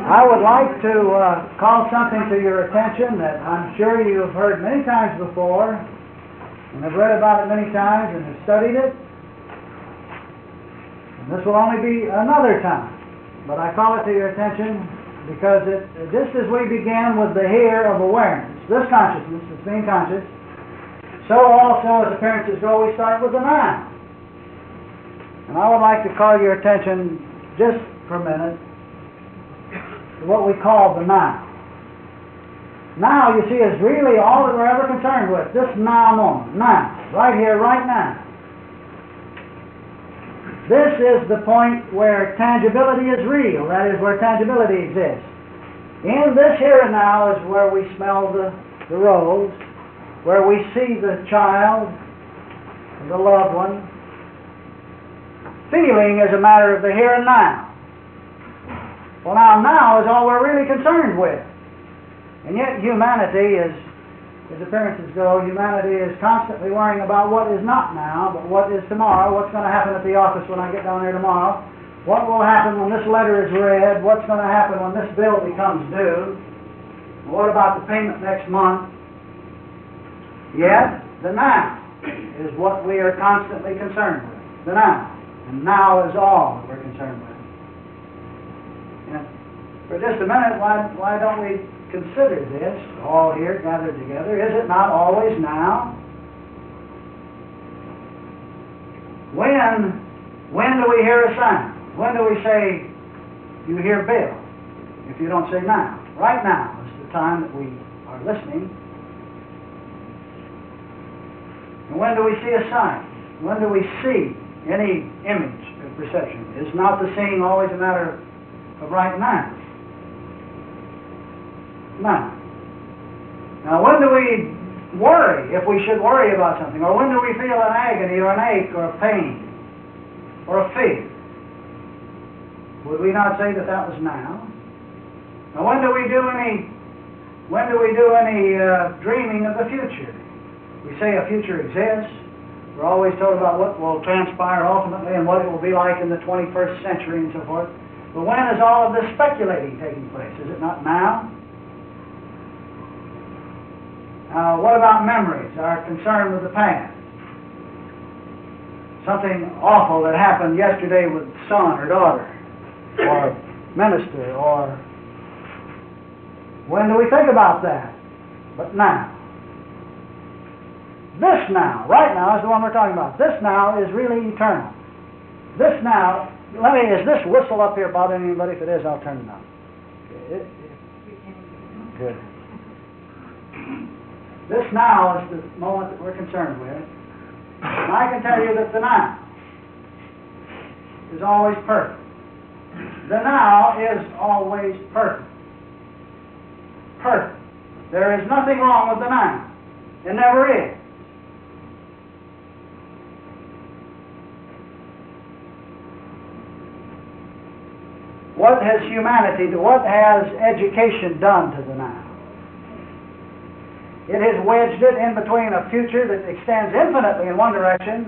I would like to call something to your attention that I'm sure you've heard many times before, and have read about it many times and have studied it. And this will only be another time, but I call it to your attention because just as we began with the here of awareness, this consciousness, this being conscious, so also as appearances go, we start with the now. And I would like to call your attention just for a minute to what we call the now. Now, you see, is really all that we're ever concerned with, this now moment, now, right here, right now. This is the point where tangibility is real, that is, where tangibility exists. In this here and now is where we smell the rose, where we see the child, the loved one. Feeling is a matter of the here and now. Well, now is all we're really concerned with. And yet humanity, as appearances go, humanity is constantly worrying about what is not now, but what is tomorrow, what's going to happen at the office when I get down there tomorrow, what will happen when this letter is read, what's going to happen when this bill becomes due, what about the payment next month. Yet, the now is what we are constantly concerned with, the now. And now is all that we're concerned with. And for just a minute, why don't we consider this, all here gathered together? Is it not always now? When do we hear a sound? When do we say, you hear Bill? If you don't say now. Right now is the time that we are listening. And when do we see a sign? When do we see any image of perception? Is not the seeing always a matter of right now? Now. Now, when do we worry, if we should worry about something? Or when do we feel an agony or an ache or a pain or a fear? Would we not say that that was now? Now, when do we do any dreaming of the future? We say a future exists. We're always told about what will transpire ultimately and what it will be like in the 21st century and so forth. But when is all of this speculating taking place? Is it not now? What about memories, our concern with the past? Something awful that happened yesterday with son or daughter, or minister, or... When do we think about that? But now. This now, right now, is the one we're talking about. This now is really eternal. This now, is this whistle up here bothering anybody? If it is, I'll turn it on. Good. This now is the moment that we're concerned with. And I can tell you that the now is always perfect. The now is always perfect. Perfect. There is nothing wrong with the now. It never is. What has humanity, what has education done to the now? It has wedged it in between a future that extends infinitely in one direction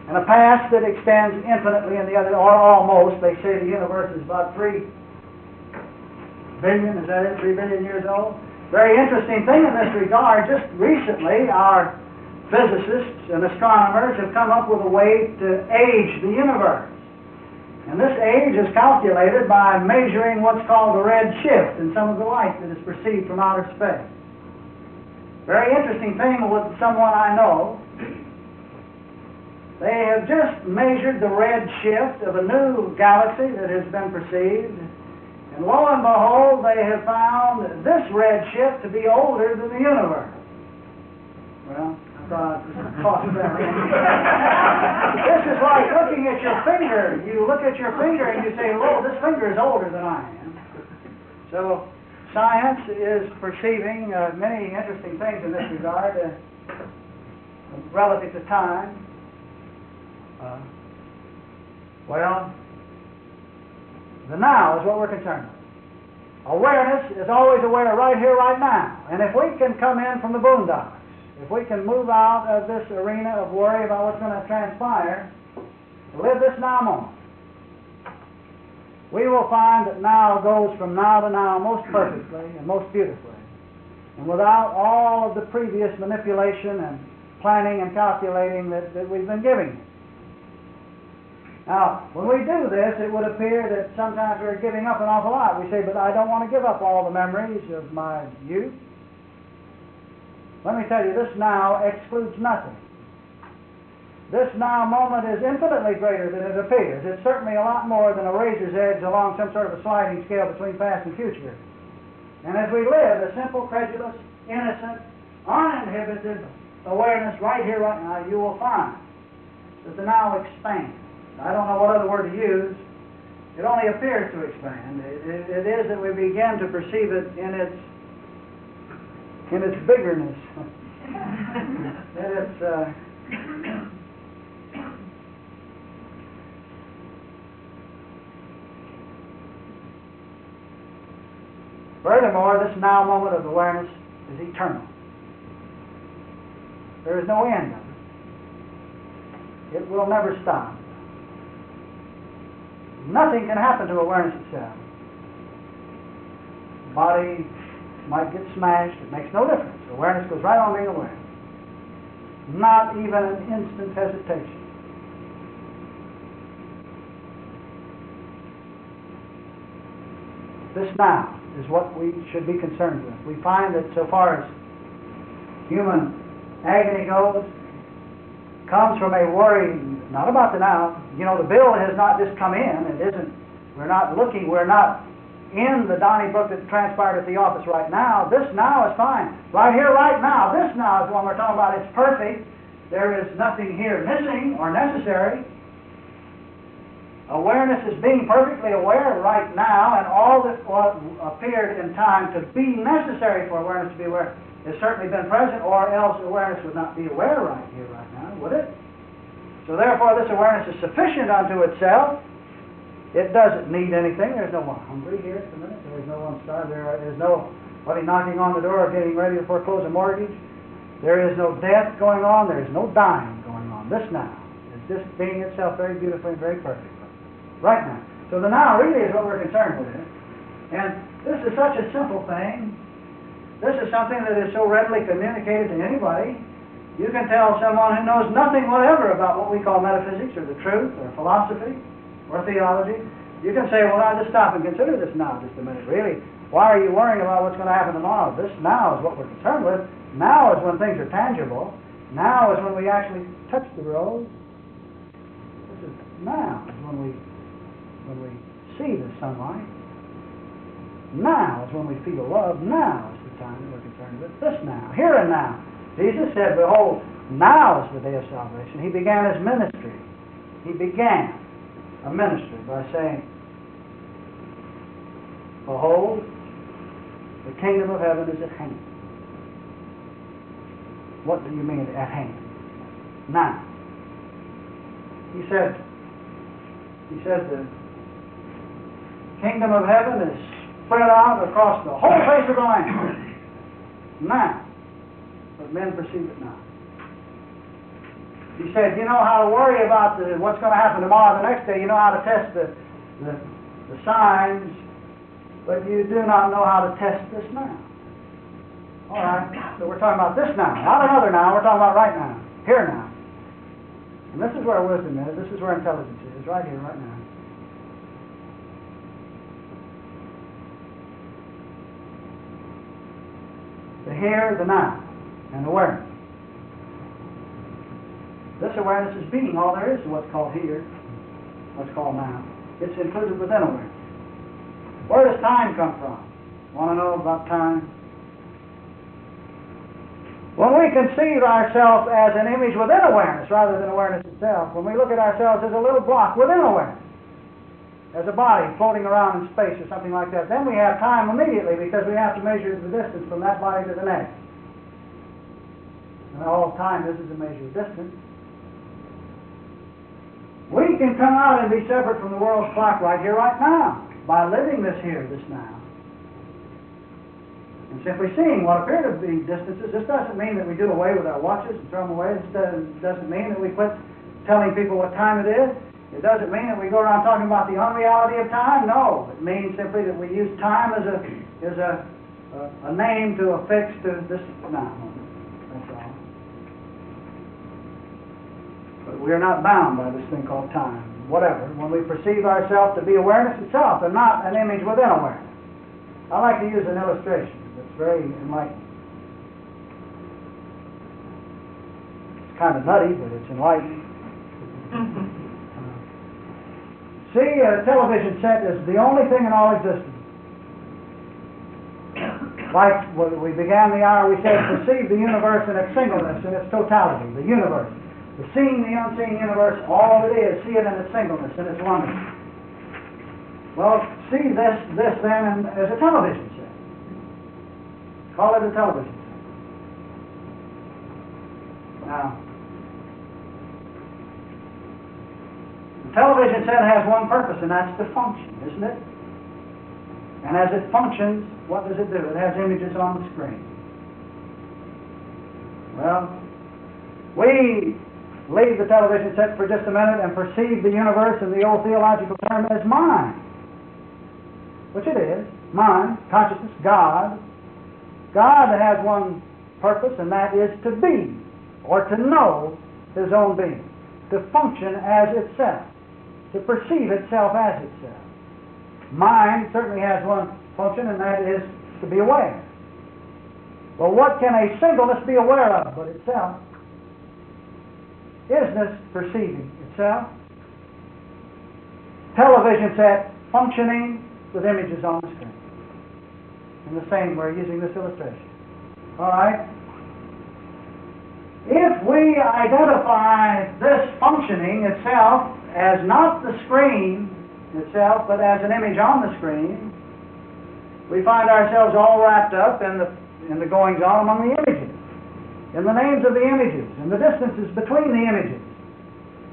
and a past that extends infinitely in the other, or almost. They say the universe is about 3 billion, is that it? 3 billion years old? Very interesting thing in this regard. Just recently, our physicists and astronomers have come up with a way to age the universe. And this age is calculated by measuring what's called the red shift in some of the light that is perceived from outer space. Very interesting thing with someone I know. They have just measured the red shift of a new galaxy that has been perceived. And lo and behold, they have found this red shift to be older than the universe. Well, I thought I'd just toss that in. This is like looking at your finger. You look at your finger and you say, "Whoa, this finger is older than I am." So, science is perceiving many interesting things in this regard relative to time. Well, the now is what we're concerned with. Awareness is always aware right here, right now. And if we can come in from the boondocks, if we can move out of this arena of worry about what's going to transpire, to live this now moment, we will find that now goes from now to now most perfectly and most beautifully, and without all of the previous manipulation and planning and calculating that we've been giving it. Now, when we do this, it would appear that sometimes we're giving up an awful lot. We say, but I don't want to give up all the memories of my youth. Let me tell you, this now excludes nothing. This now moment is infinitely greater than it appears. It's certainly a lot more than a razor's edge along some sort of a sliding scale between past and future. And as we live a simple, credulous, innocent, uninhibited awareness right here, right now, you will find that the now expands. I don't know what other word to use. It only appears to expand. It is that we begin to perceive it in its biggerness. Furthermore, this now moment of awareness is eternal. There is no end of it. It will never stop. Nothing can happen to awareness itself. The body might get smashed. It makes no difference. Awareness goes right on being aware. Not even an instant's hesitation. This now is what we should be concerned with. We find that so far as human agony goes, comes from a worry, not about the now. You know, the bill has not just come in. It isn't, we're not in the Donnybrook that transpired at the office right now. This now is fine. Right here, right now. This now is what we're talking about. It's perfect. There is nothing here missing or necessary. Awareness is being perfectly aware right now, and all that appeared in time to be necessary for awareness to be aware has certainly been present, or else awareness would not be aware right here, right now, would it? So therefore, this awareness is sufficient unto itself. It doesn't need anything. There's no one hungry here at the minute. There's no one starved. There's nobody knocking on the door or getting ready to foreclose a mortgage. There is no death going on. There is no dying going on. This now is just being itself very beautifully and very perfectly. Right now. So the now really is what we're concerned with. And this is such a simple thing. This is something that is so readily communicated to anybody. You can tell someone who knows nothing whatever about what we call metaphysics or the truth or philosophy or theology. You can say, well, now just stop and consider this now just a minute. Really, why are you worrying about what's going to happen tomorrow? This now is what we're concerned with. Now is when things are tangible. Now is when we actually touch the rose. This is now is when we see the sunlight. Now is when we feel love. Now is the time that we're concerned with. This now, here and now. Jesus said, behold, now is the day of salvation. He began his ministry. He began a ministry by saying, behold, the kingdom of heaven is at hand. What do you mean at hand? Now. He said the kingdom of heaven is spread out across the whole face of the land. Now. But men perceive it not. He said, you know how to worry about what's going to happen tomorrow, the next day. You know how to test the signs, but you do not know how to test this now. All right, so we're talking about this now, not another now. We're talking about right now, here now. And this is where wisdom is. This is where intelligence is, right here, right now. The here, the now, and awareness. This awareness is being all there is to what's called here, what's called now. It's included within awareness. Where does time come from? Want to know about time? When we conceive ourselves as an image within awareness rather than awareness itself, when we look at ourselves as a little block within awareness, as a body floating around in space or something like that, then we have time immediately because we have to measure the distance from that body to the next. And all time is a measure of distance. We can come out and be separate from the world's clock right here, right now, by living this here, this now. And simply seeing what appear to be distances. This doesn't mean that we do away with our watches and throw them away. This doesn't mean that we quit telling people what time it is. It doesn't mean that we go around talking about the unreality of time. No, it means simply that we use time as a name to affix to this now. That's all. But we are not bound by this thing called time. Whatever. When we perceive ourselves to be awareness itself and not an image within awareness. I like to use an illustration that's very enlightening. It's kind of nutty, but it's enlightening. See, a television set is the only thing in all existence. Like when we began the hour, we said, perceive the universe in its singleness, in its totality, the universe. The seen, the unseen universe, all it is, see it in its singleness, in its oneness. Well, see this then as a television set. Call it a television set. Now, the television set has one purpose, and that's to function, isn't it? And as it functions, what does it do? It has images on the screen. Well, we leave the television set for just a minute and perceive the universe in the old theological term as mind. Which it is. Mind, consciousness, God. God has one purpose, and that is to be, or to know His own being. To function as itself. To perceive itself as itself. Mind certainly has one function, and that is to be aware. Well, what can a singleness be aware of but itself? Isness perceiving itself. Television set functioning with images on the screen. In the same, we're using this illustration. All right? If we identify this functioning itself as not the screen itself, but as an image on the screen, we find ourselves all wrapped up in the goings-on among the images, in the names of the images, and the distances between the images,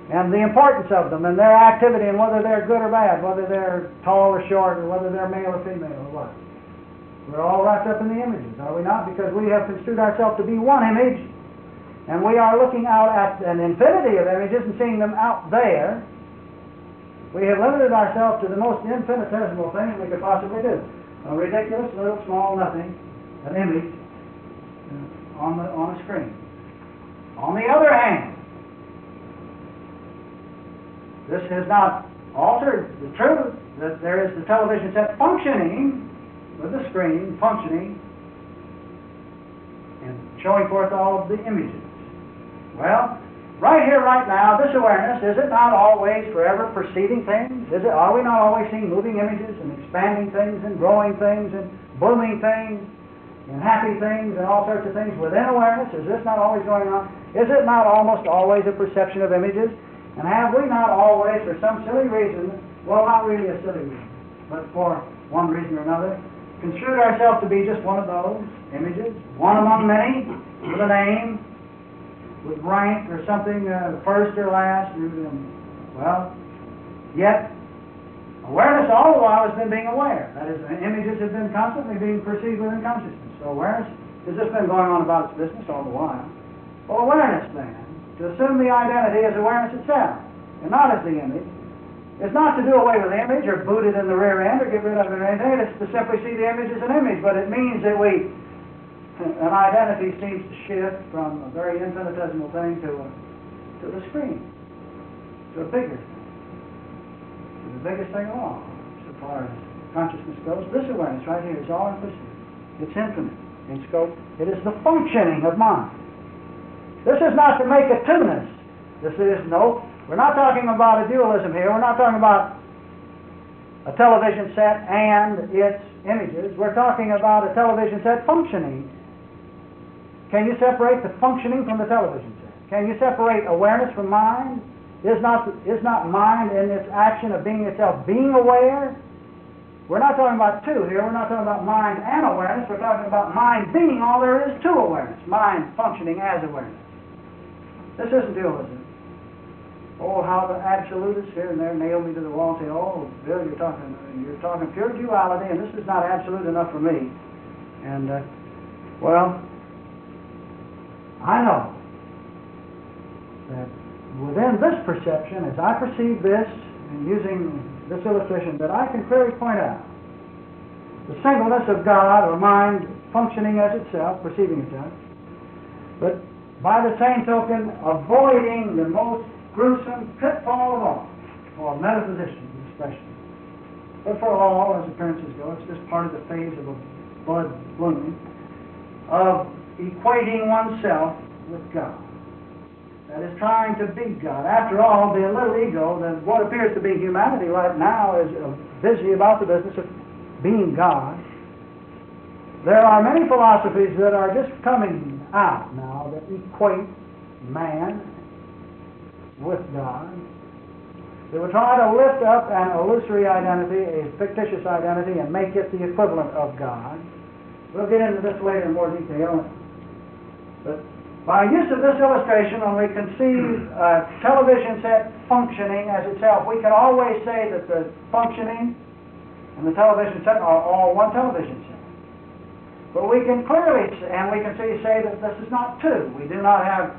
and the importance of them, and their activity, and whether they're good or bad, whether they're tall or short, or whether they're male or female, or what. We're all wrapped up in the images, are we not? Because we have construed ourselves to be one image, and we are looking out at an infinity of images and seeing them out there. We have limited ourselves to the most infinitesimal thing we could possibly do. A ridiculous, little, small, nothing, an image on a screen. On the other hand, this has not altered the truth that there is the television set functioning with the screen, functioning and showing forth all of the images. Well, right here, right now, this awareness, is it not always forever perceiving things? Are we not always seeing moving images and expanding things and growing things and blooming things and happy things and all sorts of things within awareness? Is this not always going on? Is it not almost always a perception of images? And have we not always, for some silly reason, well, not really a silly reason, but for one reason or another, construed ourselves to be just one of those images, one among many, with a name, with rank or something, first or last, well, yet awareness all the while has been being aware. That is, images have been constantly being perceived within consciousness. So awareness has just been going on about its business all the while. Well, awareness then, to assume the identity as awareness itself, and not as the image, is not to do away with the image or boot it in the rear end or get rid of it or anything. It's to simply see the image as an image, but it means that an identity seems to shift from a very infinitesimal thing to the screen, to a bigger thing, to the biggest thing of all, so far as consciousness goes. This awareness right here is all inclusive. It's infinite in scope. It is the functioning of mind. This is not to make a two-ness. We're not talking about a dualism here. We're not talking about a television set and its images. We're talking about a television set functioning. Can you separate the functioning from the television set? Can you separate awareness from mind? Is not mind in its action of being itself being aware? We're not talking about two here. We're not talking about mind and awareness. We're talking about mind being all there is to awareness. Mind functioning as awareness. This isn't dualism. Oh, how the absolutists here and there nail me to the wall and say, "Oh, Bill, you're talking pure duality, and this is not absolute enough for me." And well, I know that within this perception, as I perceive this, and using this illustration, that I can clearly point out the singleness of God or mind functioning as itself, perceiving itself, but by the same token, avoiding the most gruesome pitfall of all, for metaphysicians especially. But for all, as appearances go, it's just part of the phase of a blood blooming, of equating oneself with God. That is trying to be God. After all, the little ego, that what appears to be humanity right now, is busy about the business of being God. There are many philosophies that are just coming out now that equate man with God. They will try to lift up an illusory identity, a fictitious identity, and make it the equivalent of God. We'll get into this later in more detail. But by use of this illustration, when we conceive a television set functioning as itself, we can always say that the functioning and the television set are all one television set. But we can clearly, and we can say that this is not two. We do not have,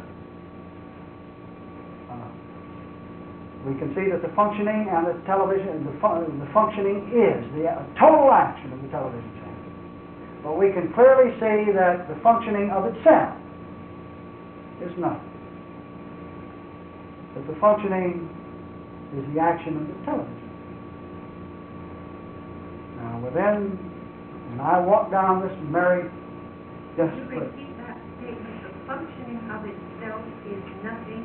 we can see that the functioning and the television, the functioning is the total action of the television set. But we can clearly see that the functioning of itself is nothing. That the functioning is the action of the television. Now within, and I walk down this merry, yes, you repeat that statement, the functioning of itself is nothing.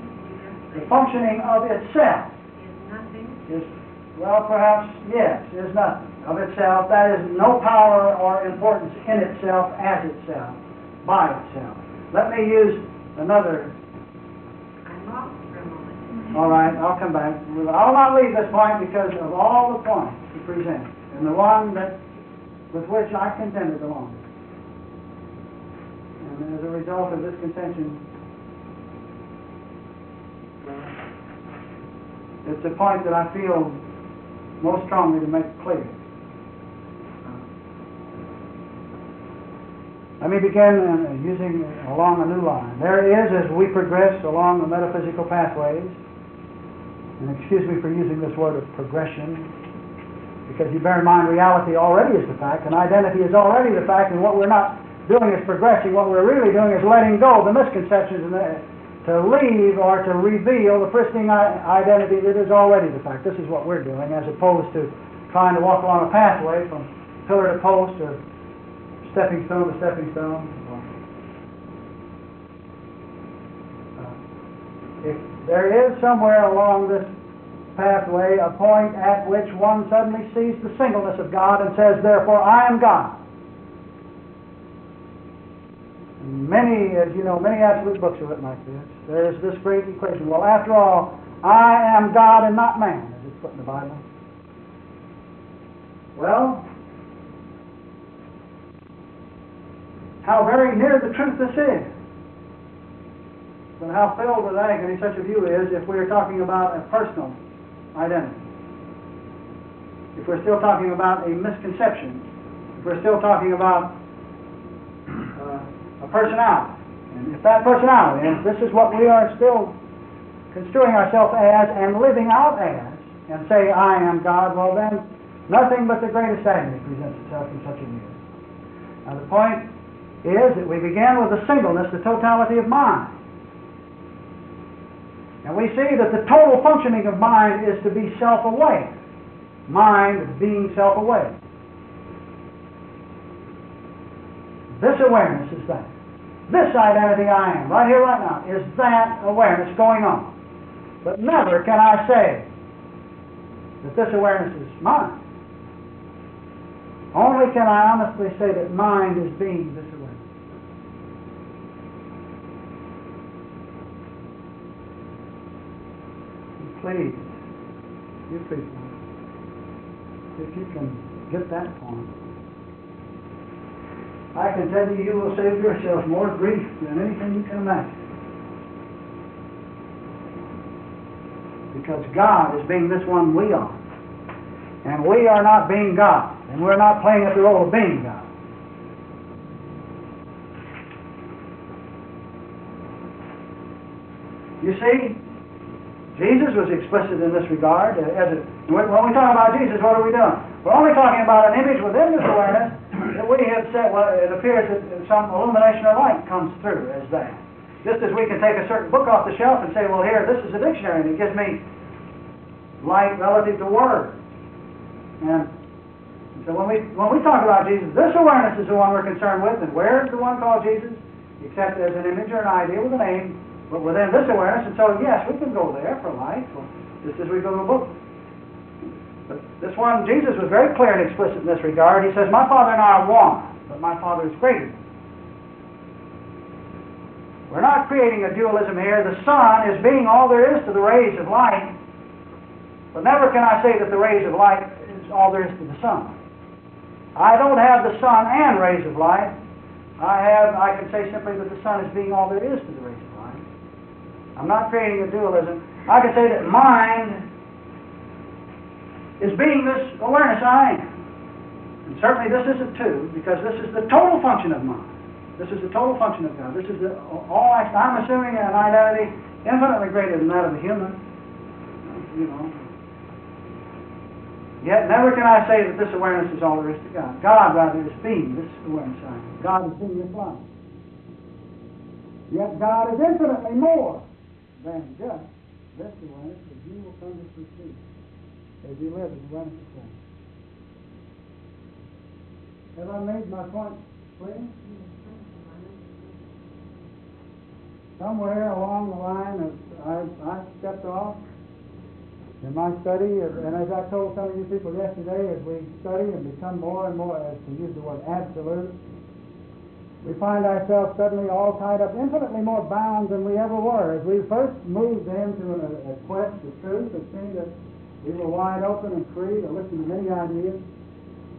The functioning of itself is nothing. Is, well, perhaps, yes, is nothing. Of itself, that is no power or importance in itself, as itself, by itself. Let me use another. I'm lost for a moment. All right, I'll come back. I'll not leave this point because of all the points he presents, and the one that with which I contended the longest. And as a result of this contention, it's a point that I feel most strongly to make clear. Let me begin using along a new line. There is, as we progress along the metaphysical pathways, and excuse me for using this word of progression, because you bear in mind reality already is the fact, and identity is already the fact, and what we're not doing is progressing. What we're really doing is letting go of the misconceptions and to leave or to reveal the pristine identity that is already the fact. This is what we're doing, as opposed to trying to walk along a pathway from pillar to post or stepping stone to stepping stone. If there is somewhere along this pathway a point at which one suddenly sees the singleness of God and says, therefore, I am God. Many, as you know, many absolute books are written like this. There is this great equation. Well, after all, I am God and not man, as it's put in the Bible. Well, how very near the truth this is. But how filled with agony such a view is if we're talking about a personal identity. If we're still talking about a misconception. If we're still talking about a personality. And if that personality, and if this is what we are still construing ourselves as and living out as, and say, I am God, well then, nothing but the greatest agony presents itself in such a view. Now the point is that we began with the singleness, the totality of mind. And we see that the total functioning of mind is to be self-aware. Mind being self-aware. This awareness is that. This identity I am, right here, right now, is that awareness going on. But never can I say that this awareness is mine. Only can I honestly say that mind is being this awareness. Please, you people, if you can get that point, I can tell you, you will save yourself more grief than anything you can imagine. Because God is being this one we are. And we are not being God. And we're not playing at the role of being God. You see, Jesus was explicit in this regard. When we talk about Jesus, what are we doing? We're only talking about an image within this awareness that we have said, well, it appears that some illumination or light comes through as that. Just as we can take a certain book off the shelf and say, well, here, this is a dictionary, and it gives me light relative to word. And so when we talk about Jesus, this awareness is the one we're concerned with. And where is the one called Jesus? Except as an image or an idea with a name, but within this awareness. And so, yes, we can go there for light, just as we go to a book. But this one, Jesus was very clear and explicit in this regard. He says, my Father and I are one, but my Father is greater. We're not creating a dualism here. The sun is being all there is to the rays of light, but never can I say that the rays of light is all there is to the sun. I don't have the sun and rays of light. I can say simply that the sun is being all there is to the rays of light. I'm not creating a dualism. I can say that mind is being this awareness I am. And certainly this isn't two, because this is the total function of mind. This is the total function of God. This is all I'm assuming an identity infinitely greater than that of the human. You know. Yet never can I say that this awareness is all there is to God. God, rather, is being this awareness I am. God is being this life. Yet God is infinitely more than just this awareness that you will come to perceive as you live in awareness of Christ. Have I made my point clear? Somewhere along the line, I stepped off in my study, and as I told some of you people yesterday, as we study and become more and more, as to use the word absolute, we find ourselves suddenly all tied up, infinitely more bound than we ever were. As we first moved into a quest for truth, it seemed that we were wide open and free to listen to many ideas.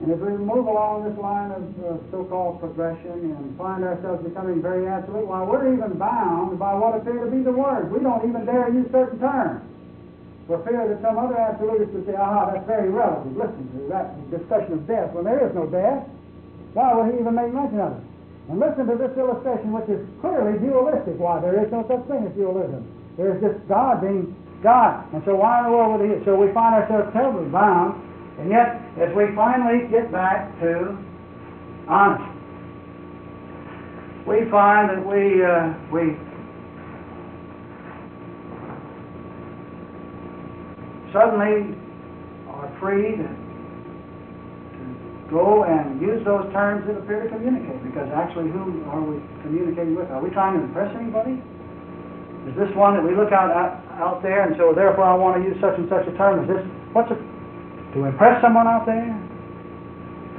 And as we move along this line of so-called progression and find ourselves becoming very absolute, while we're even bound by what appear to be the words, we don't even dare use certain terms, for fear that some other absolutist would say, aha, that's very relative. Listen to that discussion of death. Well, there is no death. Why would he even make mention of it? And listen to this illustration, which is clearly dualistic. Why? There is no such thing as dualism. There is just God being God. And so why in the world would he? So we find ourselves terribly bound. And yet, as we finally get back to honesty, we find that we suddenly are free to go and use those terms that appear to communicate. Because actually, who are we communicating with? Are we trying to impress anybody? Is this one that we look out there and so therefore I want to use such and such a term? Is this to impress someone out there?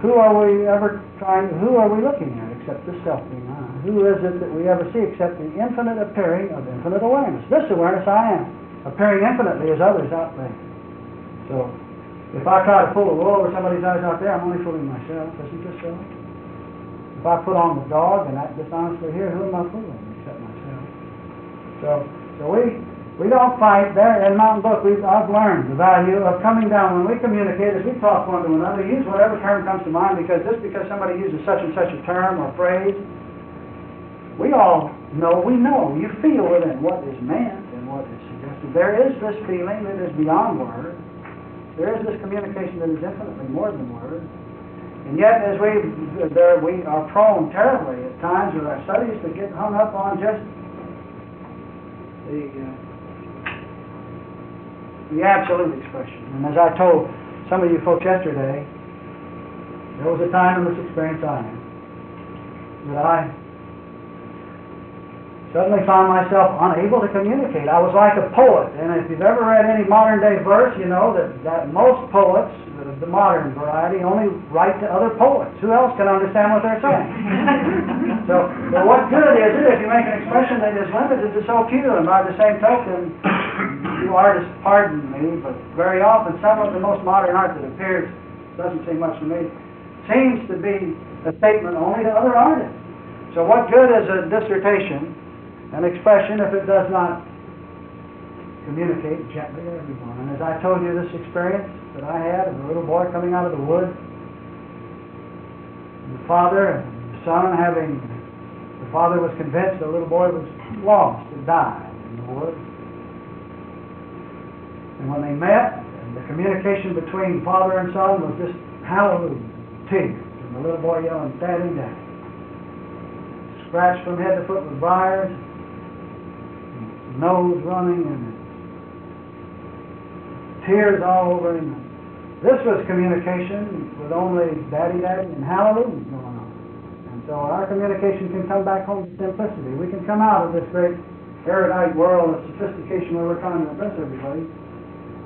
Who are we looking at except the self being I? Who is it that we ever see except the infinite appearing of infinite awareness? This awareness I am, appearing infinitely as others out there. So, if I try to pull the wool over somebody's eyes out there, I'm only fooling myself. Isn't this so? If I put on the dog and act dishonestly here, who am I fooling except myself? So we don't fight. There in Mountain Book, I've learned the value of coming down when we communicate, as we talk one to another, use whatever term comes to mind, because somebody uses such and such a term or phrase, we all know, you feel within what is meant and what is suggested. There is this feeling that is beyond word. There is this communication that is infinitely more than word. And yet, as we are prone terribly at times with our studies to get hung up on just the absolute expression. And as I told some of you folks yesterday, there was a time in this experience I had that I suddenly found myself unable to communicate. I was like a poet, and if you've ever read any modern day verse, you know that most poets, the modern variety, only write to other poets. Who else can understand what they're saying? So what good is it if you make an expression that is limited to so few? And by the same token, you artists pardon me, but very often some of the most modern art that appears, doesn't seem much to me, seems to be a statement only to other artists. So what good is a dissertation, an expression, if it does not communicate gently to everyone? And as I told you, this experience that I had of a little boy coming out of the woods, the father and the son the father was convinced the little boy was lost and died in the woods. And when they met, the communication between father and son was just hallelujah, tears, and the little boy yelling, Daddy, Daddy. Scratched from head to foot with briars, nose running, and tears all over him. This was communication with only Daddy, Daddy, and hallelujah going on. And so our communication can come back home to simplicity. We can come out of this great erudite world of sophistication where we're trying to impress everybody.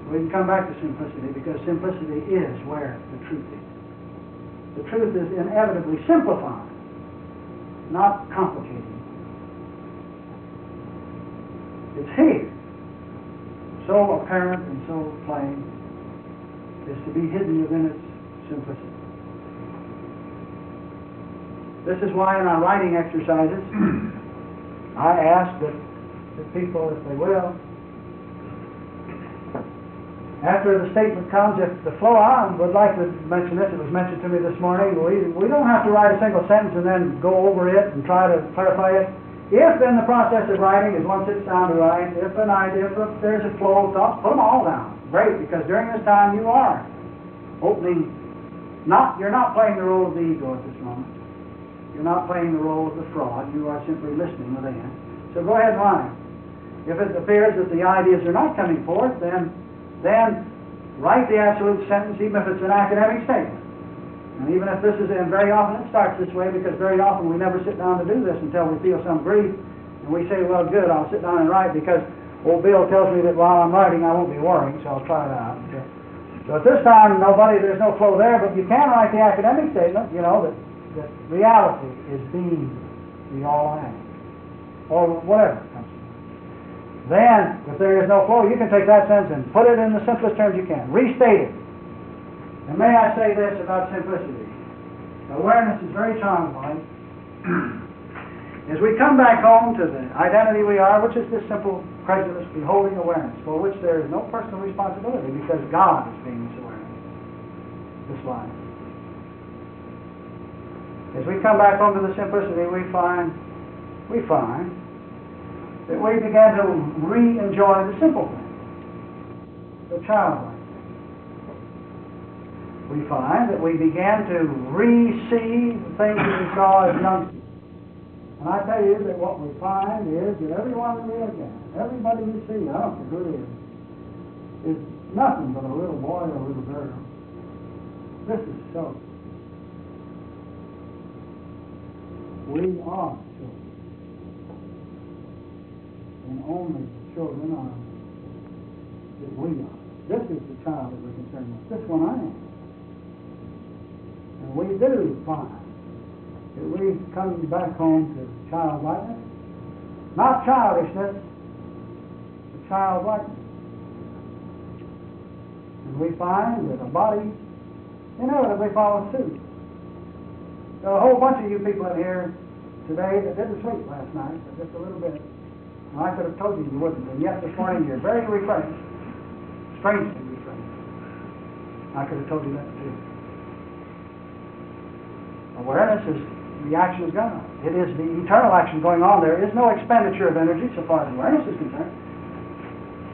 We can come back to simplicity because simplicity is where the truth is. The truth is inevitably simplified, not complicated. It's here, so apparent and so plain, is to be hidden within its simplicity. This is why in our writing exercises, I ask that people, if they will, after the statement comes, if the flow, I would like to mention this, it was mentioned to me this morning, we don't have to write a single sentence and then go over it and try to clarify it. If in the process of writing, as one sits down to write, if there's a flow of thoughts, put them all down. Great, because during this time you are opening, you're not playing the role of the ego at this moment. You're not playing the role of the fraud. You are simply listening within. So go ahead and write. If it appears that the ideas are not coming forth, then write the absolute sentence, even if it's an academic statement. And even if this is, and very often it starts this way, because very often we never sit down to do this until we feel some grief, and we say, well, good, I'll sit down and write, because old Bill tells me that while I'm writing I won't be worrying, so I'll try it out. So at this time, there's no flow there, but you can write the academic statement, that reality is being the all I am, or whatever comes to mind. Then, if there is no flow, you can take that sentence and put it in the simplest terms you can. Restate it. And may I say this about simplicity? Awareness is very childlike. As we come back home to the identity we are, which is this simple, credulous, beholding awareness, for which there is no personal responsibility because God is being this awareness, this life. As we come back home to the simplicity, we find that we begin to re-enjoy the simple things, the childlike. We find that we began to re-see the things that we saw as youngsters. And I tell you that what we find is that everyone we look at, everybody you see, I don't care who it is nothing but a little boy or a little girl. This is so. We are children. And only the children are that we are. This is the child that we're concerned with. This one I am. And we do find that we come back home to childlikeness, not childishness, but childlikeness. And we find that a body inevitably follows suit. There are a whole bunch of you people in here today that didn't sleep last night, but just a little bit. And I could have told you wouldn't, and yet this morning you're very refreshed, strangely refreshed. I could have told you that too. Awareness is the action of God. It is the eternal action going on. There is no expenditure of energy so far as awareness is concerned.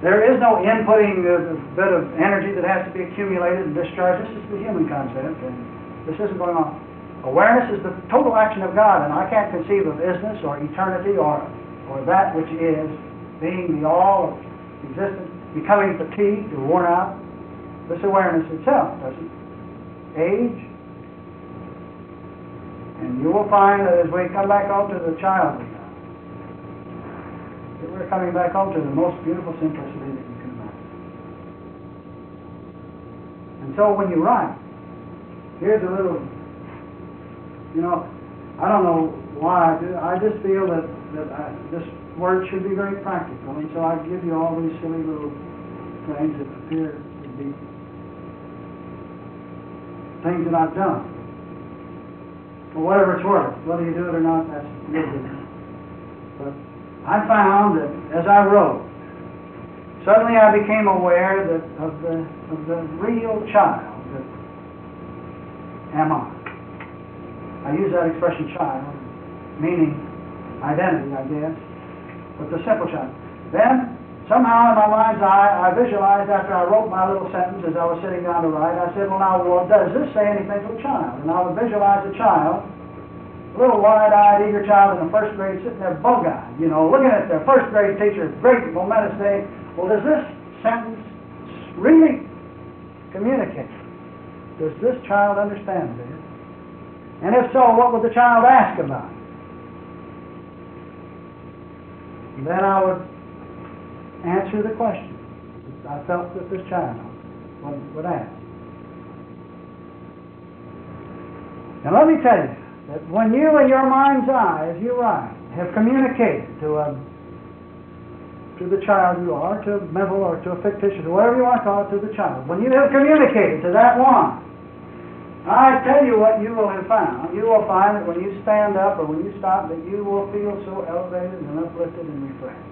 There is no inputting a bit of energy that has to be accumulated and discharged. This is the human concept, and this isn't going on. Awareness is the total action of God, and I can't conceive of isness or eternity or that which is being the all of existence, becoming fatigued or worn out. This awareness itself doesn't age. And you will find that as we come back home to the child we are, that we're coming back home to the most beautiful simplicity that you can imagine. And so when you write, here's a little, I don't know why I do. I just feel that this word should be very practical. And so I give you all these silly little things that appear to be things that I've done. For whatever it's worth, whether you do it or not, that's your business. But I found that as I wrote, suddenly I became aware that of the real child that am I. I use that expression child, meaning identity, I guess, but the simple child. Then somehow in my mind's eye, I visualized after I wrote my little sentence as I was sitting down to write, I said, well now, Lord, does this say anything to a child? And I would visualize a child, a little wide-eyed, eager child in the first grade sitting there bug-eyed, you know, looking at their first grade teacher, great momentous day. Well, does this sentence really communicate? Does this child understand this? And if so, what would the child ask about it? And then I would answer the question I felt that this child would ask. And let me tell you that when you in your mind's eye, as you write, have communicated to the child you are, to a mental or to a fictitious, whatever you want to call it, to the child, when you have communicated to that one, I tell you what you will have found. You will find that when you stand up or when you stop, that you will feel so elevated and uplifted and refreshed.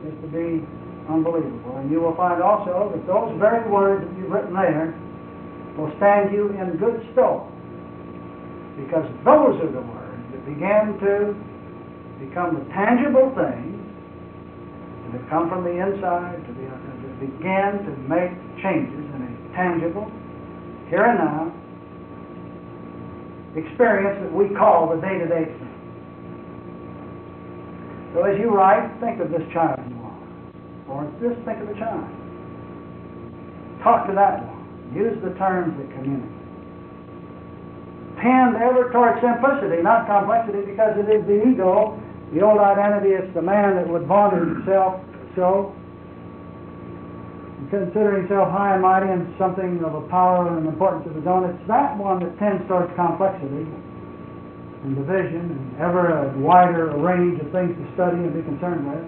It's to be unbelievable. And you will find also that those very words that you've written there will stand you in good store. Because those are the words that began to become the tangible things that come from the inside to begin to make changes in a tangible, here and now, experience that we call the day-to-day thing. So as you write, think of this child you are. Or just think of the child. Talk to that one. Use the terms that communicate. Tend ever toward simplicity, not complexity, because it is the ego, the old identity. It's the man that would vaunt himself so, consider himself high and mighty and something of a power and importance of his own. It's that one that tends towards complexity and division and ever a wider range of things to study and be concerned with.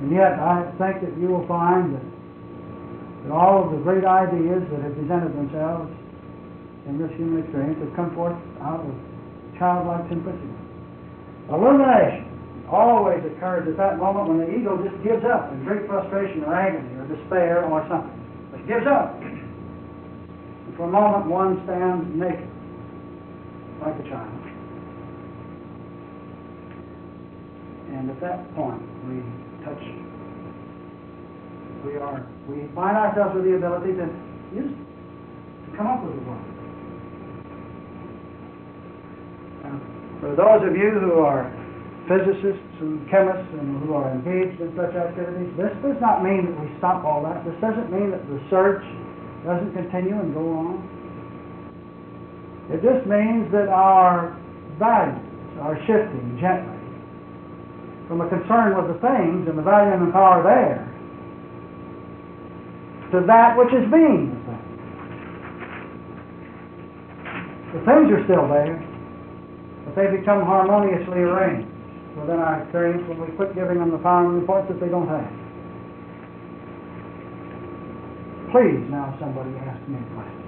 And yet, I think that you will find that all of the great ideas that have presented themselves in this human experience have come forth out of childlike simplicity. Illumination always occurs at that moment when the ego just gives up in great frustration or agony or despair or something. It gives up. And for a moment, one stands naked, like a child. And at that point, we find ourselves with the ability to come up with a word. For those of you who are physicists and chemists and who are engaged in such activities, this does not mean that we stop all that. This doesn't mean that research doesn't continue and go on. It just means that our values are shifting gently from a concern with the things and the value and the power there to that which is being the thing. The things are still there, but they become harmoniously arranged within our experience when we quit giving them the power and importance that they don't have. Please, now somebody ask me a question.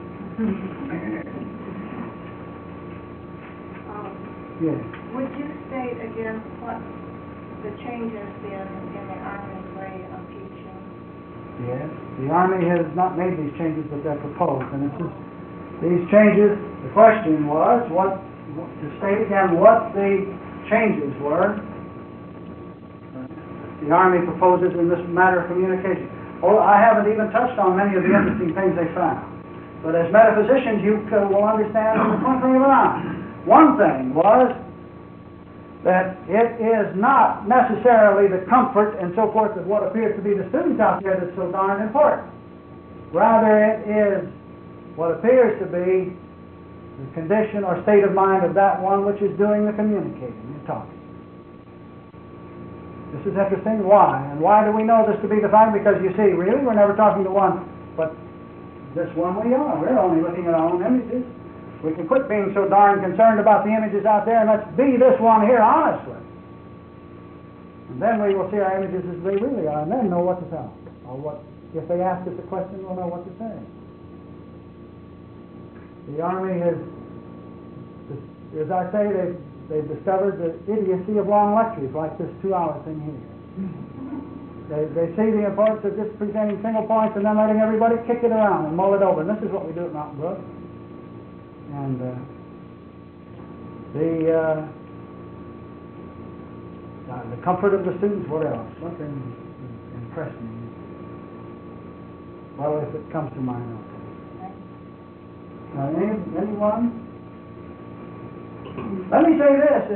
Yes. Would you state again what the change has been in the Army's way of teaching? Yes. The Army has not made these changes, but they're proposed. And these changes, the question was, to state again what the changes were the Army proposes in this matter of communication. Oh, I haven't even touched on many of the interesting things they found. But as metaphysicians, you will understand in the twinkling of an eye. One thing was that it is not necessarily the comfort and so forth of what appears to be the students out there that's so darn important. Rather, it is what appears to be the condition or state of mind of that one which is doing the communicating and talking. This is interesting. Why? And why do we know this to be the fact? Because you see, really, we're never talking to one, but this one we are. We're only looking at our own images. We can quit being so darn concerned about the images out there and let's be this one here honestly. And then we will see our images as they really are and then know what to tell them. Or what, if they ask us a question, we'll know what to say. The Army has, as I say, they've discovered the idiocy of long lectures like this 2-hour thing here. They see the importance of just presenting single points and then letting everybody kick it around and mull it over. And this is what we do at Mountain Brook. And The comfort of the students, what else? Something impressed me. Well, if it comes to mind, okay. Anyone? Let me say this,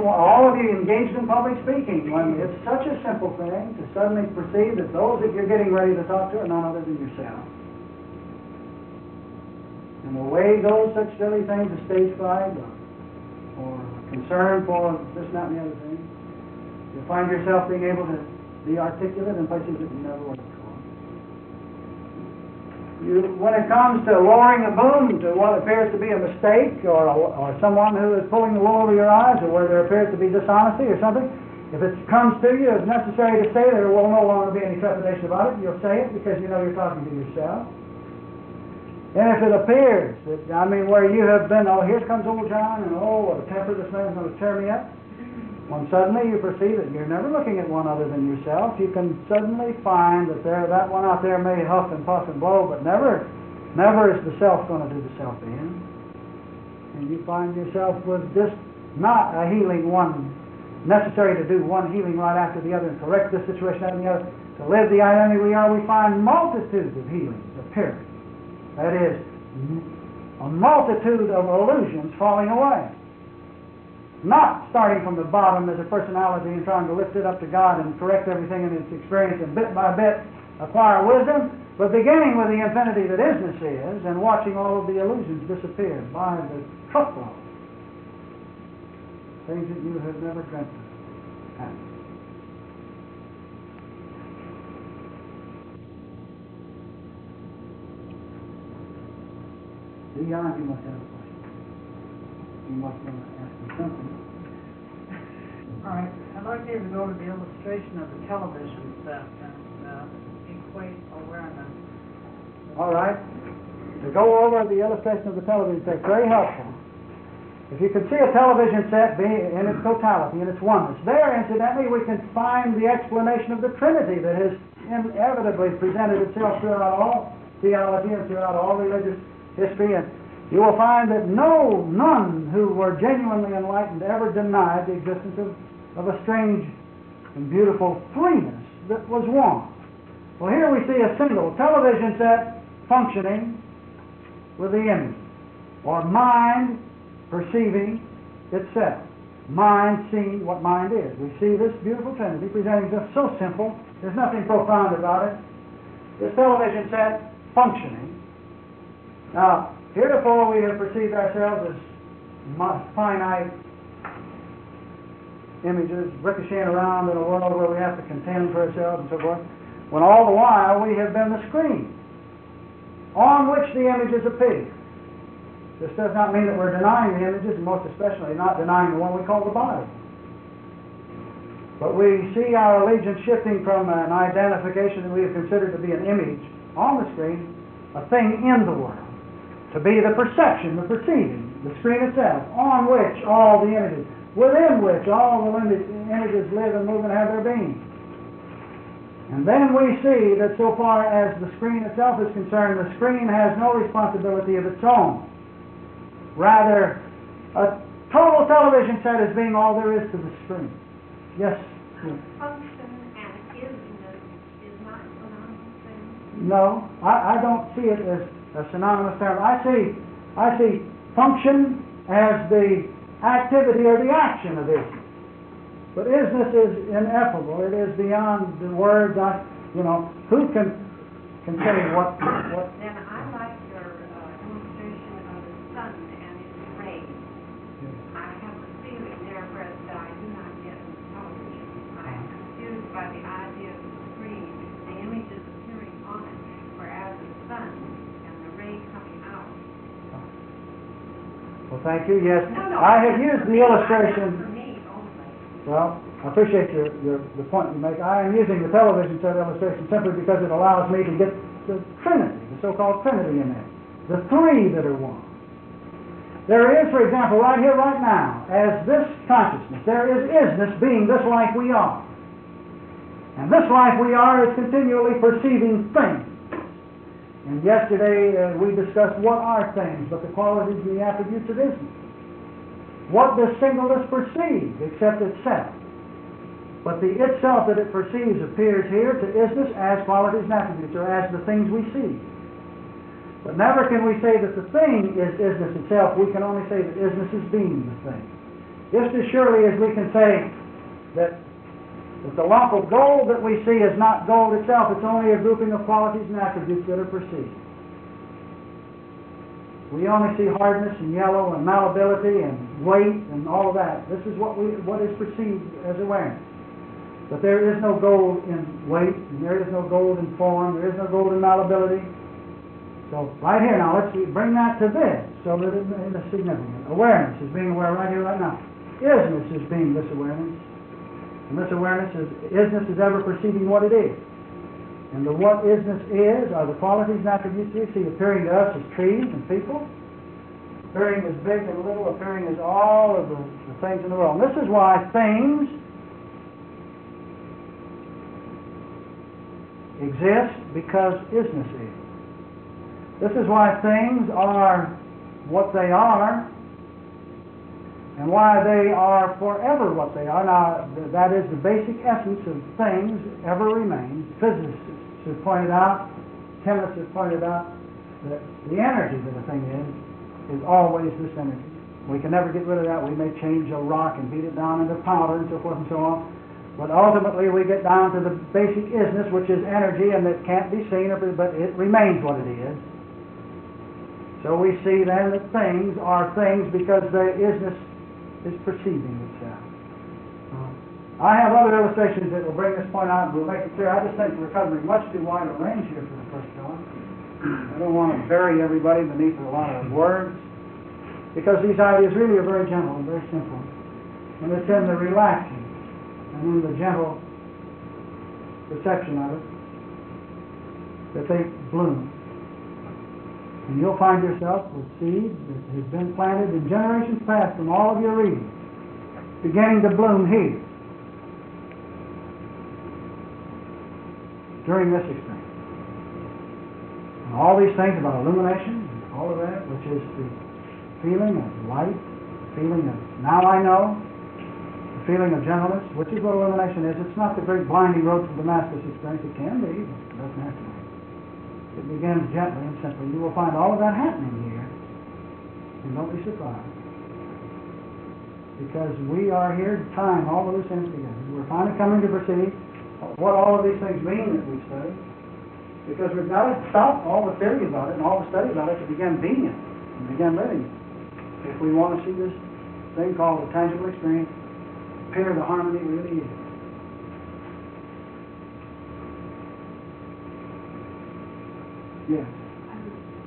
all of you engaged in public speaking, when it's such a simple thing to suddenly perceive that those that you're getting ready to talk to are none other than yourself. And away goes such silly things as stage fright or concern for this, that, and the other thing. You'll find yourself being able to be articulate in places that you never were before. When it comes to lowering a boom to what appears to be a mistake or someone who is pulling the wool over your eyes or where there appears to be dishonesty or something, if it comes to you as necessary to say, there will no longer be any trepidation about it. You'll say it because you know you're talking to yourself. And if it appears that, where you have been, oh, here comes old John, and oh, what a temper, this man's going to tear me up. When suddenly you perceive that you're never looking at one other than yourself, you can suddenly find that that one out there may huff and puff and blow, but never is the self going to do the self in. And you find yourself with just not a healing one, necessary to do one healing right after the other and correct this situation and the other. To live the identity we are, we find multitudes of healings appearing. That is, a multitude of illusions falling away. Not starting from the bottom as a personality and trying to lift it up to God and correct everything in its experience and bit by bit acquire wisdom, but beginning with the infinity that isness is and watching all of the illusions disappear by the truckload. Things that you have never dreamt of happen. Dion, you must have a question. You must want to ask me something. All right. I'd like you to go to the illustration of the television set and equate awareness. All right. To go over the illustration of the television set, very helpful. If you can see a television set in its totality, in its oneness, there, incidentally, we can find the explanation of the Trinity that has inevitably presented itself throughout all theology and throughout all religious history. And you will find that none who were genuinely enlightened ever denied the existence of a strange and beautiful threeness that was one. Well, here we see a single television set functioning with the image, or mind perceiving itself. Mind seeing what mind is. We see this beautiful Trinity presenting just so simple, there's nothing profound about it. This television set functioning. Now, heretofore we have perceived ourselves as finite images ricocheting around in a world where we have to contend for ourselves and so forth, when all the while we have been the screen on which the images appear. This does not mean that we're denying the images, and most especially not denying the one we call the body. But we see our allegiance shifting from an identification that we have considered to be an image on the screen, a thing in the world, to be the perception, the perceiving, the screen itself, on which all the images, within which all the images live and move and have their being. And then we see that so far as the screen itself is concerned, the screen has no responsibility of its own. Rather, a total television set is being all there is to the screen. Yes? Function and isness is not synonymous things. No, I don't see it as a synonymous term. I see function as the activity or the action of isness. But isness is ineffable. It is beyond the words. Who can say what? Then I like your illustration of the sun and its rays. I have a feeling there where I do not get in television. I am confused by the idea of the screen, the images appearing on it, whereas the sun and the ray coming out. Well, thank you. Yes, No, I have used the illustration. For me only. Well, I appreciate the point you make. I am using the television set illustration simply because it allows me to get the Trinity, the so-called Trinity in there. The three that are one. There is, for example, right here, right now, as this consciousness, there is isness being this life we are. And this life we are is continually perceiving things. And yesterday we discussed what are things, but the qualities and the attributes of isness. What does singleness perceive except itself? But the itself that it perceives appears here to isness as qualities and attributes, or as the things we see. But never can we say that the thing is isness itself. We can only say that isness is being the thing. Just as surely as we can say that the lump of gold that we see is not gold itself, it's only a grouping of qualities and attributes that are perceived. We only see hardness and yellow and malleability and weight and all of that. This is what is perceived as awareness. But there is no gold in weight, and there is no gold in form, there is no gold in malleability. So right here now, let's bring that to this, so that it is significant. Awareness is being aware right here, right now. Isness is being this awareness. And this awareness is, isness is ever perceiving what it is. And the what isness is are the qualities and attributes we see appearing to us as trees and people, appearing as big and little, appearing as all of the things in the world. And this is why things exist, because isness is. This is why things are what they are, and why they are forever what they are. Now, that is the basic essence of things ever remains. Physicists have pointed out, chemists have pointed out, that the energy that a thing is always this energy. We can never get rid of that. We may change a rock and beat it down into powder and so forth and so on. But ultimately we get down to the basic isness, which is energy, and that can't be seen, but it remains what it is. So we see then that things are things because their isness is perceiving itself. I have other illustrations that will bring this point out and will make it clear. I just think we're covering much too wide a range here for the first one. I don't want to bury everybody beneath a lot of words, because these ideas really are very gentle and very simple. And it's in the relaxing and in the gentle perception of it that they bloom. And you'll find yourself with seed that has been planted in generations past from all of your reading, beginning to bloom here during this experience. And all these things about illumination, and all of that, which is the feeling of light, the feeling of now I know, feeling of gentleness, which is what illumination is. It's not the great blinding road to Damascus experience. It can be, but it doesn't have to be. It begins gently and simply. You will find all of that happening here, and don't be surprised. Because we are here to time all of loose ends together. We're finally coming to perceive what all of these things mean that we study, because we've got to stop all the theory about it and all the study about it to begin being it and begin living it. If we want to see this thing called the tangible experience appear the harmony really is. Yes.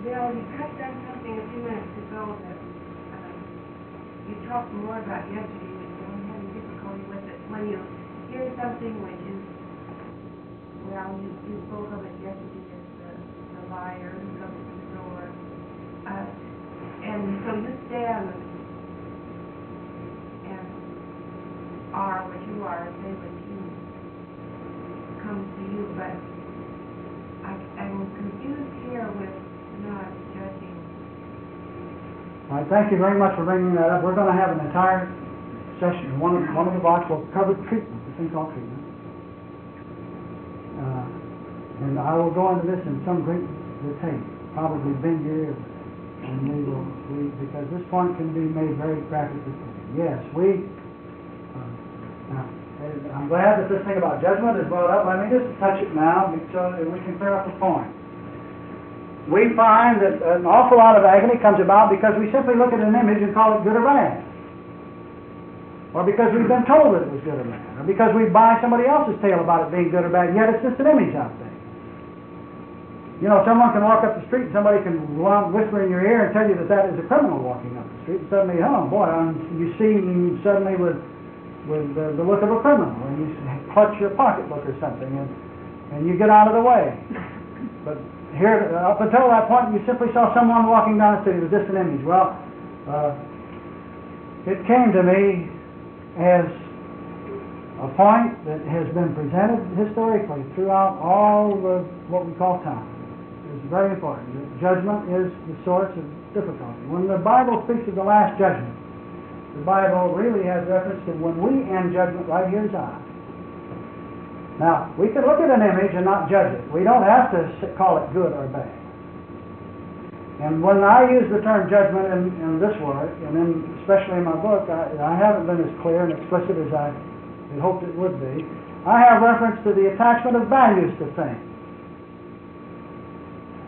Bill, you touched on something a few minutes ago that you talked more about yesterday, but I'm having difficulty with it. When you hear something which is, well, you spoke of it yesterday as the liar who comes to the door, and so you stand and are what you are, say what you come to you, but I'm confused here with not judging. All right, thank you very much for bringing that up. We're going to have an entire session. One of the blocks will cover treatment, the thing called treatment. And I will go into this in some great detail, probably bend your ear, and because this point can be made very practically clear. Yes, now, I'm glad that this thing about judgment is brought up. Let me just touch it now so that we can clear up the point. We find that an awful lot of agony comes about because we simply look at an image and call it good or bad. Or because we've been told that it was good or bad. Or because we buy somebody else's tale about it being good or bad, yet it's just an image out there. You know, someone can walk up the street and somebody can whisper in your ear and tell you that that is a criminal walking up the street, and suddenly, oh boy, you see him suddenly with the look of a criminal, and you clutch your pocketbook or something, and you get out of the way. But here, up until that point, you simply saw someone walking down the street. It was just an image. Well, it came to me as a point that has been presented historically throughout all of what we call time. It's very important. Judgment is the source of difficulty. When the Bible speaks of the last judgment, the Bible really has reference to when we end judgment right here is I. Now, we can look at an image and not judge it. We don't have to call it good or bad. And when I use the term judgment in this work, and then especially in my book, I haven't been as clear and explicit as I had hoped it would be. I have reference to the attachment of values to things.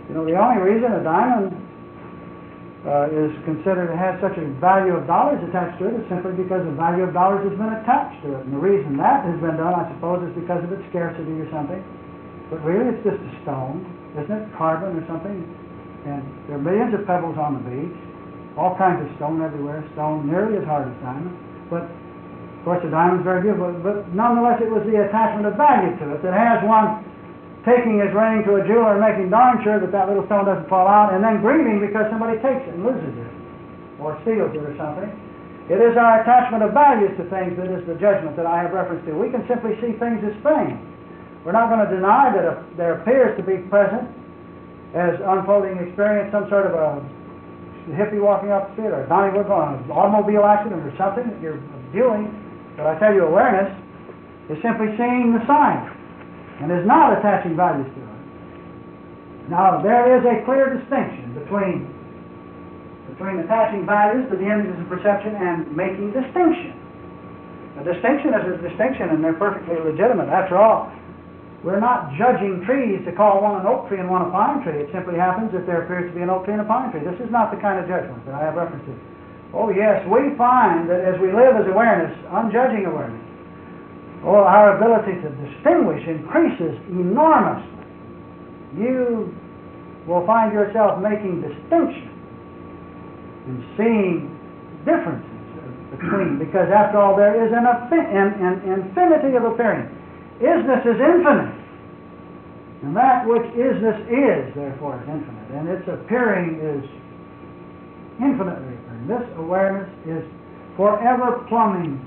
You know, the only reason a diamond is considered to have such a value of dollars attached to it is simply because the value of dollars has been attached to it. And the reason that has been done, I suppose, is because of its scarcity or something. But really, it's just a stone, isn't it? Carbon or something. And there are millions of pebbles on the beach, all kinds of stone everywhere, stone nearly as hard as diamond. But, of course, the diamond's very beautiful, but nonetheless it was the attachment of value to it that has one taking his ring to a jeweler and making darn sure that that little stone doesn't fall out, and then grieving because somebody takes it and loses it, or steals it or something. It is our attachment of values to things that is the judgment that I have reference to. We can simply see things as things. We're not going to deny that there appears to be present as unfolding experience some sort of a hippie walking up the street or a Donnybrook on an automobile accident or something that you're viewing. But I tell you, awareness is simply seeing the sign and is not attaching values to it. Now, there is a clear distinction between attaching values to the images of perception and making distinction. A distinction is a distinction, and they're perfectly legitimate. After all, we're not judging trees to call one an oak tree and one a pine tree. It simply happens that there appears to be an oak tree and a pine tree. This is not the kind of judgment that I have reference to. Oh yes, we find that as we live as awareness, unjudging awareness, our ability to distinguish increases enormously. You will find yourself making distinction and seeing differences between, because after all there is an infinity of appearing. Isness is infinite. And that which isness is, therefore, is infinite. And its appearing is infinitely appearing. This awareness is forever plumbing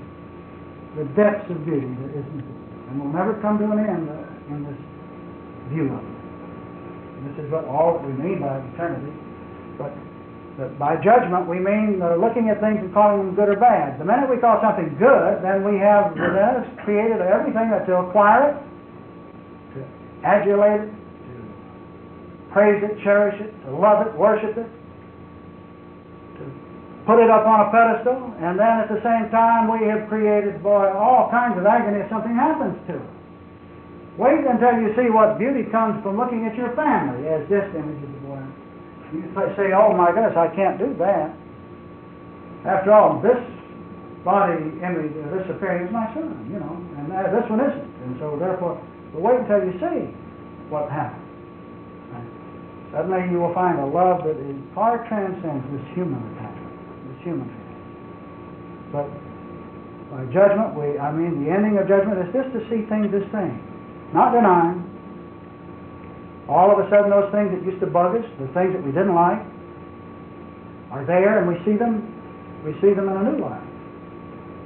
the depths of beauty that isn't it. And will never come to an end in this view of it. And this is what all that we mean by eternity. But by judgment, we mean looking at things and calling them good or bad. The minute we call something good, then we have within us created everything that to acquire it, to adulate it, to praise it, cherish it, to love it, worship it, to put it up on a pedestal, and then at the same time we have created, all kinds of agony if something happens to it. Wait until you see what beauty comes from looking at your family as this image of the boy. You say, oh my goodness, I can't do that. After all, this body image, this appearing is my son, you know, and this one isn't. And so therefore, but wait until you see what happens. And suddenly you will find a love that far transcends this human attachment, this human feeling. But by judgment, the ending of judgment is just to see things as things, not denying. All of a sudden those things that used to bug us, the things that we didn't like, are there, and we see them in a new light.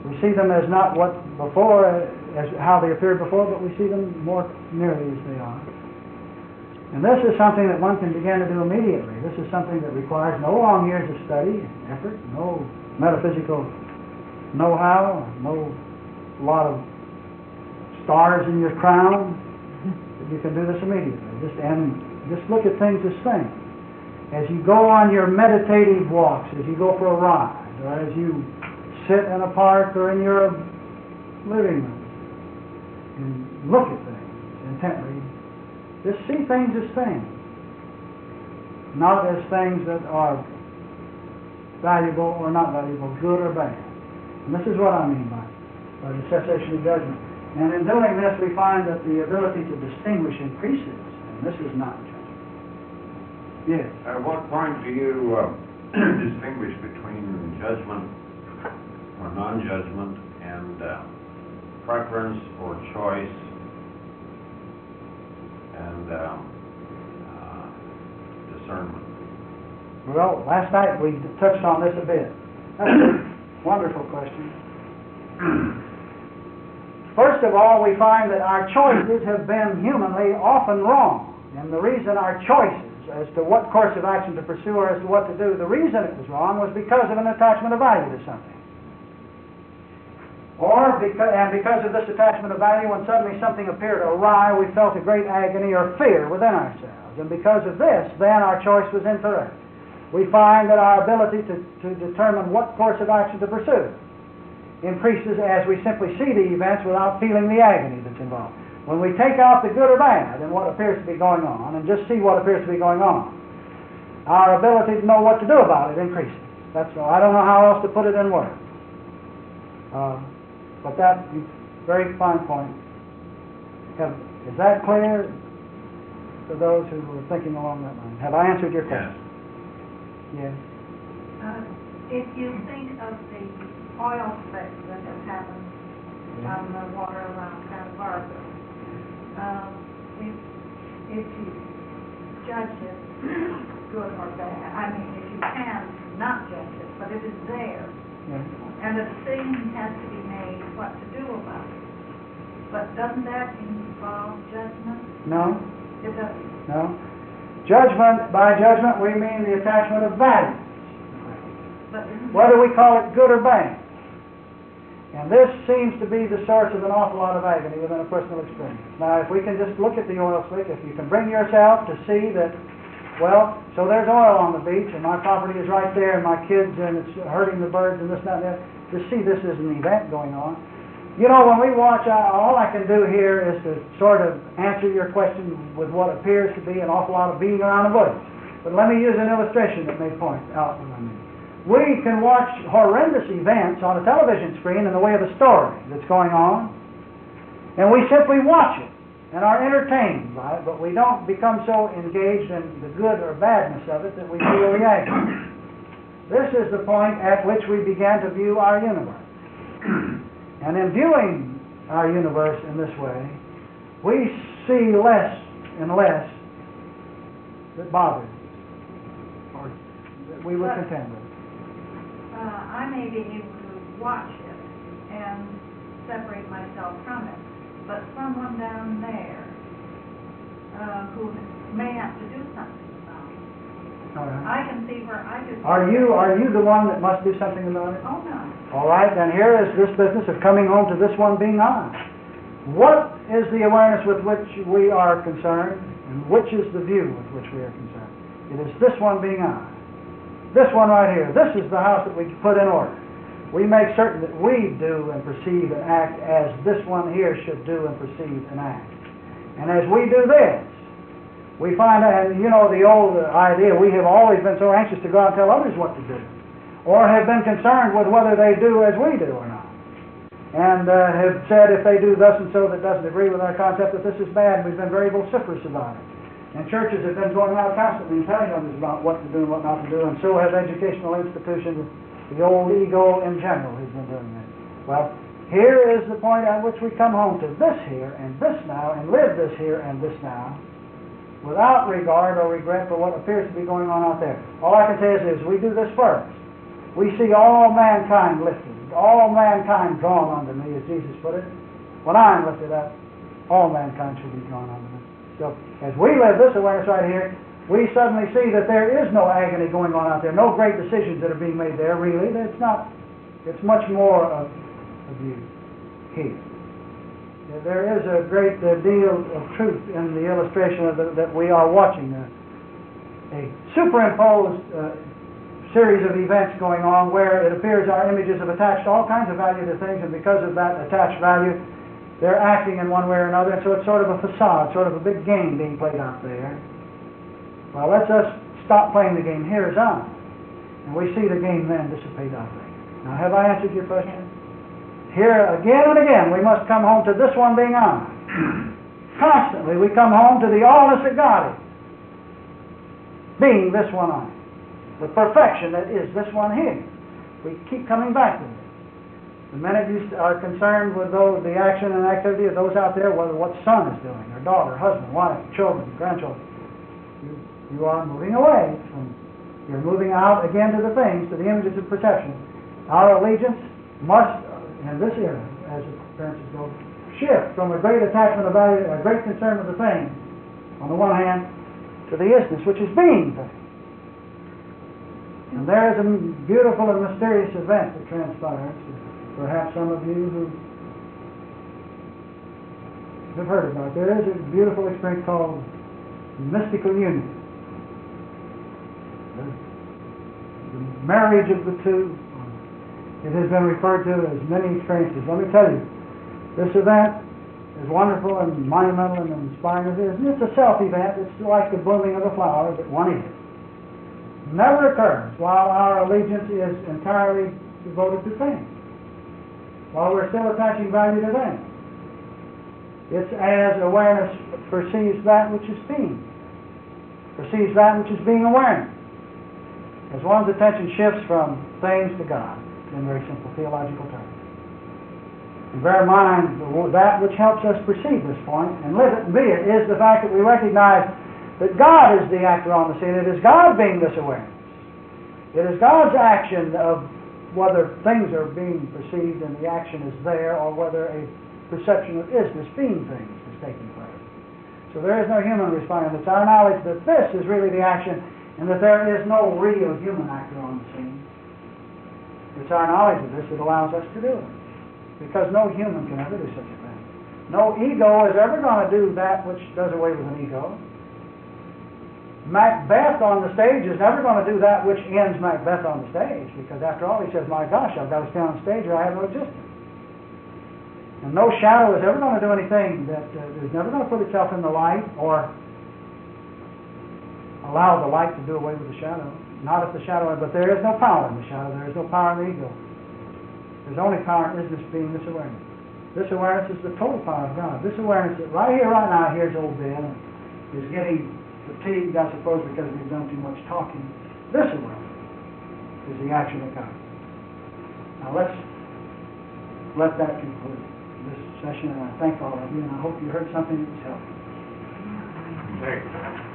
We see them as not what before, as how they appeared before, but we see them more nearly as they are. And this is something that one can begin to do immediately. This is something that requires no long years of study and effort, no metaphysical know-how, no lot of stars in your crown. You can do this immediately. Just look at things as things. As you go on your meditative walks, as you go for a ride, or as you sit in a park or in your living room and look at things intently, just see things as things, not as things that are valuable or not valuable, good or bad. And this is what I mean by the cessation of judgment. And in doing this, we find that the ability to distinguish increases. And this is not judgment. Yes? At what point do you distinguish between judgment or non-judgment and preference or choice and discernment? Well, last night we touched on this a bit. That's a wonderful question. First of all, we find that our choices have been humanly often wrong. And the reason our choices as to what course of action to pursue or as to what to do, the reason it was wrong was because of an attachment of value to something. Because of this attachment of value, when suddenly something appeared awry, we felt a great agony or fear within ourselves. And because of this, then our choice was incorrect. We find that our ability to determine what course of action to pursue increases as we simply see the events without feeling the agony that's involved. When we take out the good or bad in what appears to be going on and just see what appears to be going on, our ability to know what to do about it increases. That's all. I don't know how else to put it in words. But that's a very fine point. Is that clear to those who were thinking along that line? Have I answered your question? Yes. If you think of the oil slick that has happened on the water around Santa Barbara, if you judge it good or bad, I mean, if you can not judge it, but it is there, and a decision has to be made what to do about it. But doesn't that involve judgment? No. It doesn't. No. Judgment, by judgment, we mean the attachment of value. Whether we call it good or bad. And this seems to be the source of an awful lot of agony within a personal experience. Now, if we can just look at the oil slick, if you can bring yourself to see that, well, so there's oil on the beach, and my property is right there, and my kids, and it's hurting the birds, and this, that, and that, to see this is an event going on. You know, when we watch, all I can do here is to sort of answer your question with what appears to be an awful lot of beating around the bush. But let me use an illustration that may point out what I mean. We can watch horrendous events on a television screen in the way of a story that's going on, and we simply watch it and are entertained by it, but we don't become so engaged in the good or badness of it that we feel the agony. This is the point at which we began to view our universe. And in viewing our universe in this way, we see less and less that bothers us, or that we would contend with. I may be able to watch it and separate myself from it, but someone down there who may have to do something about it. All right. I can see where I could... Are you the one that must do something about it? Oh, no. All right, then here is this business of coming home to this one being I. What is the awareness with which we are concerned, and which is the view with which we are concerned? It is this one being I. This one right here. This is the house that we put in order. We make certain that we do and perceive and act as this one here should do and perceive and act. And as we do this, we find out, and you know the old idea, we have always been so anxious to go out and tell others what to do, or have been concerned with whether they do as we do or not. And have said if they do thus and so that doesn't agree with our concept that this is bad, we've been very vociferous about it. And churches have been going out constantly and telling others about what to do and what not to do, and so have educational institutions, the old ego in general has been doing that. Well, here is the point at which we come home to this here and this now, and live this here and this now, without regard or regret for what appears to be going on out there. All I can say is we do this first. We see all mankind lifted, all mankind drawn unto me, as Jesus put it. When I am lifted up, all mankind should be drawn unto me. So, as we live this awareness right here, we suddenly see that there is no agony going on out there, no great decisions that are being made there, really. It's not. It's much more of you here. There is a great deal of truth in the illustration of that we are watching a superimposed series of events going on where it appears our images have attached all kinds of value to things, and because of that attached value, they're acting in one way or another, and so it's sort of a facade, sort of a big game being played out there. Well, let's us stop playing the game. Here is I. And we see the game then dissipate out there. Now, have I answered your question? Here, again and again, we must come home to this one being I. Constantly, we come home to the allness that God is, being this one I. The perfection that is this one here. We keep coming back to it. The minute you are concerned with the action and activity of those out there, whether what son is doing, or daughter, husband, wife, children, grandchildren, you are moving away from, you're moving out again to the things, to the images of perception. Our allegiance must, in this era, as appearances go, shift from a great attachment of value, a great concern with the thing, on the one hand, to the isness, which is being thing. And there is a beautiful and mysterious event that transpires. perhaps some of you who have heard about it. There is a beautiful experience called mystical union. The marriage of the two. It has been referred to as many experiences. Let me tell you, this event, as wonderful and monumental and inspiring as it is, and it's a self-event. It's like the blooming of the flowers at one end. Never occurs while our allegiance is entirely devoted to things, while we're still attaching value to things. It's as awareness perceives that which is being, perceives that which is being awareness. As one's attention shifts from things to God, in very simple theological terms. And bear in mind, that which helps us perceive this point and live it and be it is the fact that we recognize that God is the actor on the scene. It is God being this awareness. It is God's action of whether things are being perceived and the action is there, or whether a perception of isness being things is taking place. So there is no human responding. It's our knowledge that this is really the action and that there is no real human actor on the scene. It's our knowledge of this that allows us to do it. Because no human can ever do such a thing. No ego is ever going to do that which does away with an ego. Macbeth on the stage is never going to do that which ends Macbeth on the stage, because after all he says, my gosh, I've got to stay on stage or I have no existence. And no shadow is ever going to do anything that is never going to put itself in the light or allow the light to do away with the shadow. Not if the shadow, but there is no power in the shadow. There is no power in the ego. There's only power in this being, this awareness. This awareness is the total power of God. This awareness that right here, right now, here's old Ben, is getting fatigued, I suppose, because we've done too much talking. This awareness is the action of God. Now let's let that conclude this session, and I thank all of you, and I hope you heard something that was helpful. Thank you.